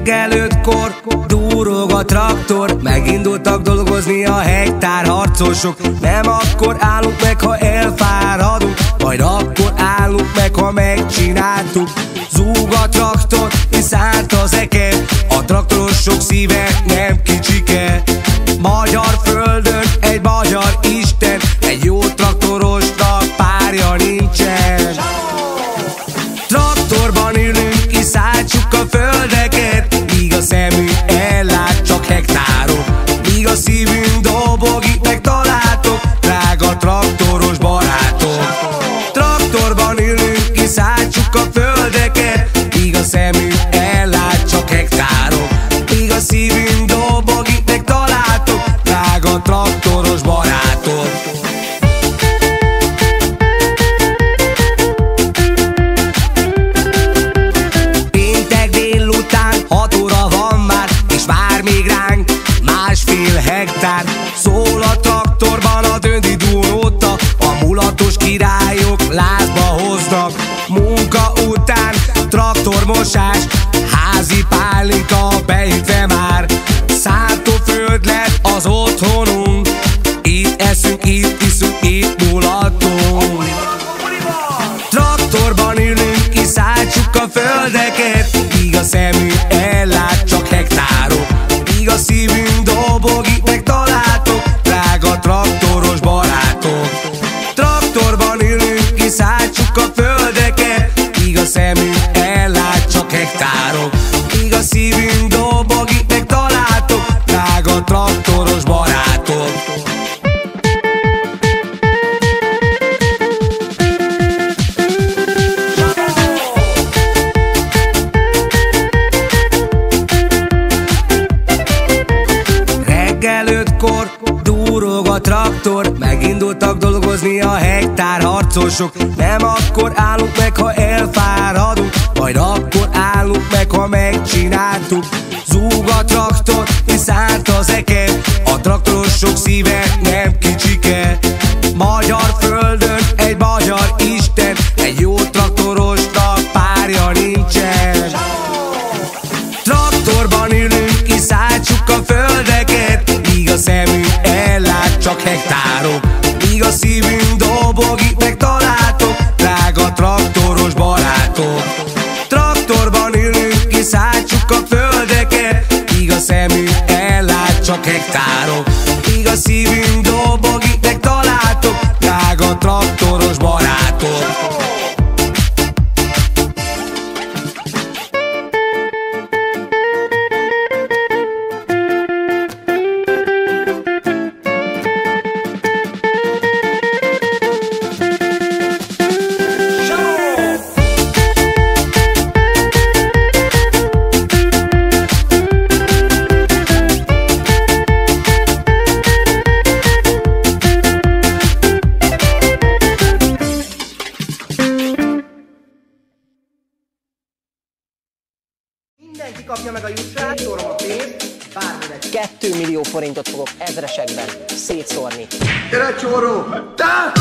Reggel 5-kor durog a traktor, megindultak dolgozni a hektárharcosok. Nem akkor állunk meg, ha elfáradunk, majd akkor állunk meg, ha megcsináltuk. Zúg a traktor, és szállt az eke, a traktorosok szíve nem kicsike. Magyar földön egy magyar isten, egy jó traktorosnak párja nincsen. Traktorban ülünk, kiszálltsuk a földeket, míg a szemünk ellát csak hektárok, míg a szívünk dobog, itt megtaláltok, drága traktoros barátok. Traktorban ülünk, kiszálltsuk a földeket, míg a szemünk ellát csak hektárok, míg a szívünk dobog, itt megtaláltok, drága traktoros barátok. Péntek délután 6 óra van már, és vár még ránk másfél hektár. Szól a traktorban a döntidúnóta, a mulatos királyok lázba hoznak. Munka után traktormosás, házi pálinka beütve már. Szántóföld lett az otthonunk, itt eszünk, itt iszunk, itt mulatunk. Traktorban ülünk, kiszálltsuk a földeket, míg a szemünk ellát csak hektárok, míg a szívünk dobog, itt megtaláltok, drága traktoros barátok. Traktorban ülünk, kiszálltsuk a földeket, míg a szemünk ellát csak hektárok, míg a szívünk dobog, itt megtaláltok, drága traktoros barátok. Reggel 5-kor durog a traktor, megindultak dolgozni a hektárharcosok. Nem akkor állunk meg, ha elfáradunk, majd akkor állunk meg, ha megcsináltuk. Zúg a traktor, és szállt az eke, a traktorosok szíve nem kicsike. Magyar földön egy magyar isten, egy jó traktorosnak párja nincsen. Traktorban ülünk, kiszálltsuk a földeket, míg a szemünk ellát csak hektárok, míg a szívünk dobog, itt megtaláltok, drága traktoros barátok. Traktorban ülünk, kiszálltsuk a földeket, míg a szemünk ellát csak hektárok, míg a szívünk dobog, itt megtaláltok, drága traktoros barátok. Mindenki kapja meg a jussát, szorom a pénzt, bármi legyen. 2 millió forintot fogok ezresekben szétszórni. Gyere, csóró! Te!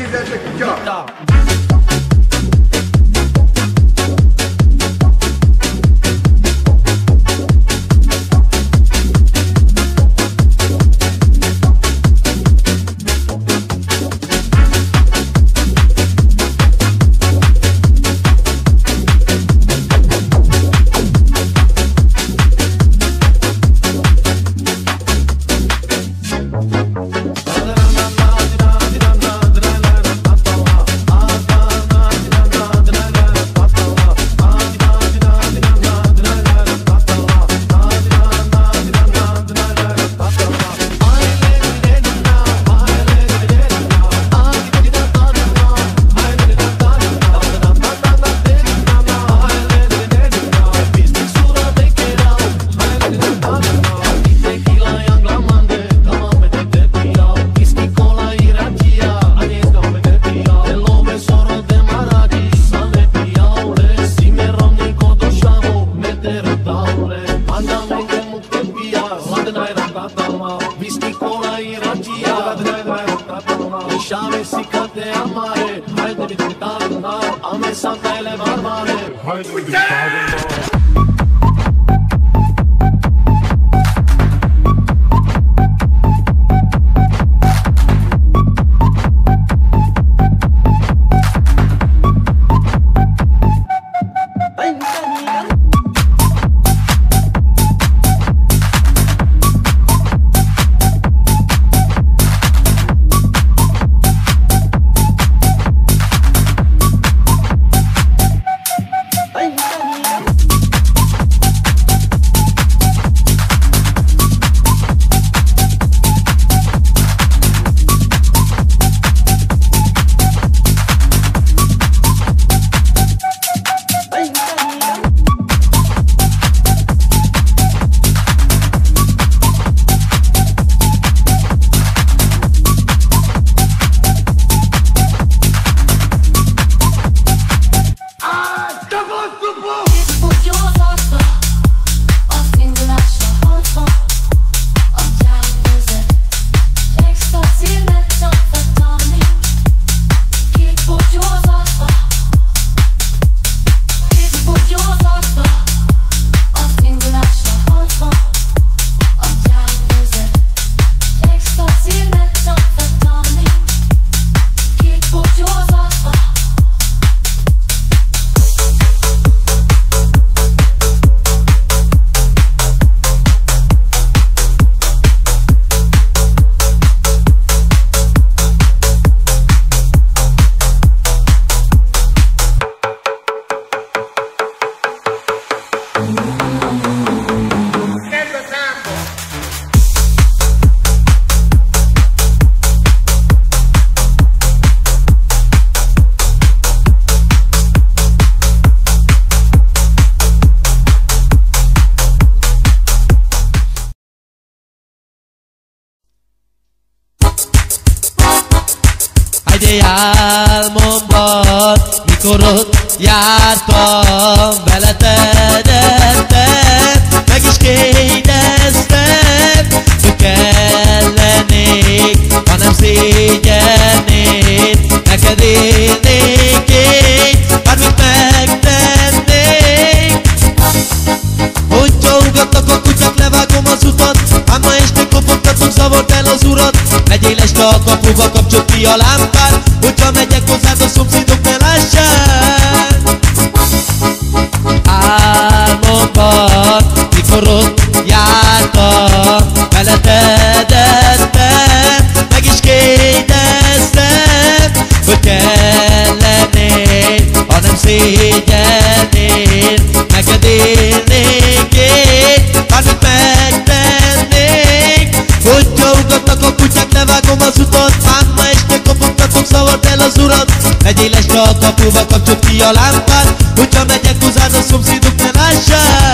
fizesse kutya! Álmomban, mikor ott jártam, veleted ettem, meg is kérdeztem, hogy kellenék, ha nem szégyelnék, neked élnék én, bármit megtennék. Hogyha ugatnak a kutyák, levágom az utat, ám ma este kopogtatok, zavart el az urat. Megyél este a kapuba, kapcsolt ki a lámpát, hogyha megyek hozzád, a szomszédok ne lássák. Álmomban, mikor ott jártam, veleted ettem, meg is kérdeztem, hogy kellenél, ha nem szégyelnél, neked élnék én, bármit megtennék. Hogyha ugatnak a kutyák, levágom az utat, ám ma este kopogtatok, zavart el az urat. Megyél este a kapuba, kapcsolt ki a lámpát, hogyha megyek hozzád, a szomszédok ne lássák.